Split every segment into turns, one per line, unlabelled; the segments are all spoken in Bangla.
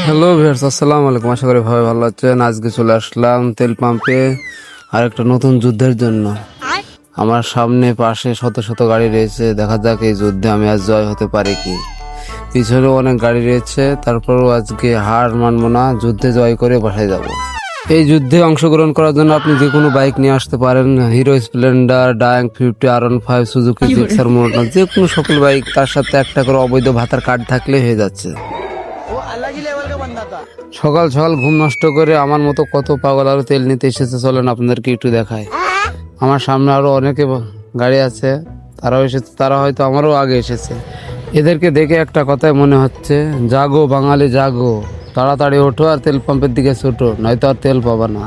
হ্যালো ভিউয়ার্স, আসসালামু আলাইকুম। আশা করি ভাই ভালো আছেন। আজকে চলে আসলাম তেল পাম্পে আর একটা নতুন যুদ্ধের জন্য। আমার সামনে পাশে শত শত গাড়ি রয়েছে, দেখা যাক এই যুদ্ধে আমি আজ জয় হতে পারি কি। পিছনেও অনেক গাড়ি রয়েছে, তারপরেও আজকে হার মানবো না, যুদ্ধে জয় করে বাসায় যাব। এই যুদ্ধে অংশগ্রহণ করার জন্য আপনি যে কোনো বাইক নিয়ে আসতে পারেন, hero Splendor, ডায়াং 50, R15, Suzuki Gixxer motor, যে কোনো সকল বাইক, তার সাথে একটা করে অবৈধ ভাতার কার্ড থাকলে হয়ে যাচ্ছে। সকাল সকাল ঘুম নষ্ট করে আমার মতো কত পাগল আরো তেল নিতে এসেছে, চলেন আপনাদেরকে একটু দেখায়। আমার সামনে আরো অনেকে গাড়ি আছে, তারাও এসেছে, তারা হয়তো আমারও আগে এসেছে। এদেরকে দেখে একটা কথাই মনে হচ্ছে, জাগো বাঙালি জাগো, তাড়াতাড়ি ওঠো আর তেল পাম্পের দিকে ছোটো, নয়তো আর তেল পাবা না।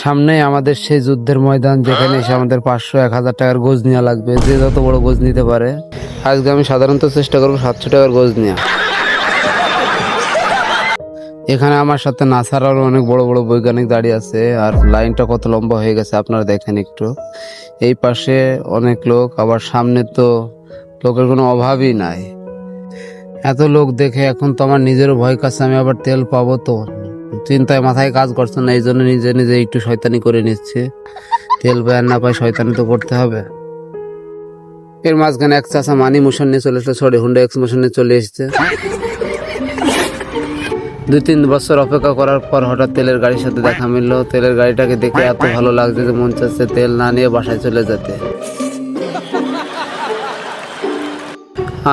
সামনেই আমাদের সেই যুদ্ধের ময়দান, যেখানে এসে আমাদের 500-1000 টাকার গোজ নেওয়া লাগবে, যে যত বড় গোজ নিতে পারে। আজকে আমি সাধারণত চেষ্টা করবো 700 টাকার গোজ নেওয়া। এখানে আমার সাথে নাসার আরো অনেক বড় বড় বৈজ্ঞানিক দাঁড়িয়ে আছে, আর লাইনটা কত লম্বা হয়ে গেছে আপনারা দেখেন একটু। এই পাশে অনেক লোক, আবার সামনে তো লোকের কোনো অভাবই নাই। এত লোক দেখে এখন তো আমার নিজেরও ভয় কাছে, আমি আবার তেল পাবো তো, চিন্তায় মাথায় কাজ করছে না। এই জন্য নিজে নিজে একটু শয়তানি করে নিচ্ছে, তেল পায় আর না পায় শয়তানি তো করতে হবে। এর মাঝখানে এক চাষা মানি মোশন নিয়ে চলে এসেছে, সরি হুন্ডা এক্স মোশন নিয়ে চলে এসেছে। 2-3 বছর অপেক্ষা করার পর হঠাৎ তেলের গাড়ির সাথে দেখা মিললো। তেলের গাড়িটাকে দেখে এত ভালো লাগছে যে মন চাচ্ছে তেল না নিয়ে বাসায় চলে যেতে।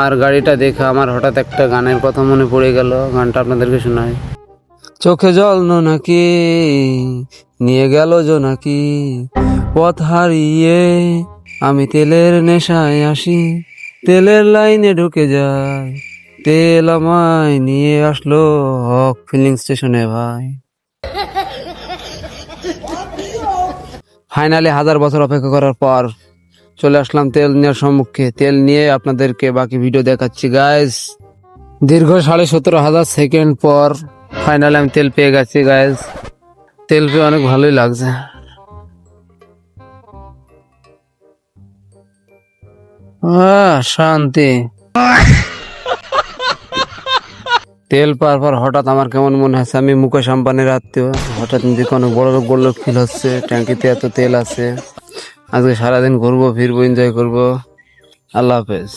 আর গাড়িটা দেখে আমার হঠাৎ একটা গানের কথা মনে পড়ে গেল, গানটা আপনাদেরকে শোনাই। চোখে জল নাকি নিয়ে গেল জোনাকি, পথ হারিয়ে আমি তেলের নেশায় আসি, তেলের লাইনে ঢুকে যায়, তেল আমায় নিয়ে আসলো হক ফিলিং স্টেশনে ভাই। ফাইনালি 1000 বছর অপেক্ষা করার পর চলে আসলাম তেল নেওয়ার সম্মুখে। তেল নিয়ে আপনাদেরকে বাকি ভিডিও দেখাচ্ছি গাইজ। দীর্ঘ 17,500 সেকেন্ড পর ফাইনালি আমি তেল পেয়ে গেছি গাইজ। তেল পেয়ে অনেক ভালোই লাগছে। শান্তি। তেল পাওয়ার পর হঠাৎ আমার কেমন মনে হচ্ছে আমি মুকেশ আম্বানির আত্মীয়। হঠাৎ নিজেকে অনেক বড় বড় ফিল হচ্ছে, ট্যাঙ্কিতে এত তেল আছে। আজকে সারাদিন ঘুরবো ফিরবো, এনজয় করবো। আল্লাহ হাফেজ।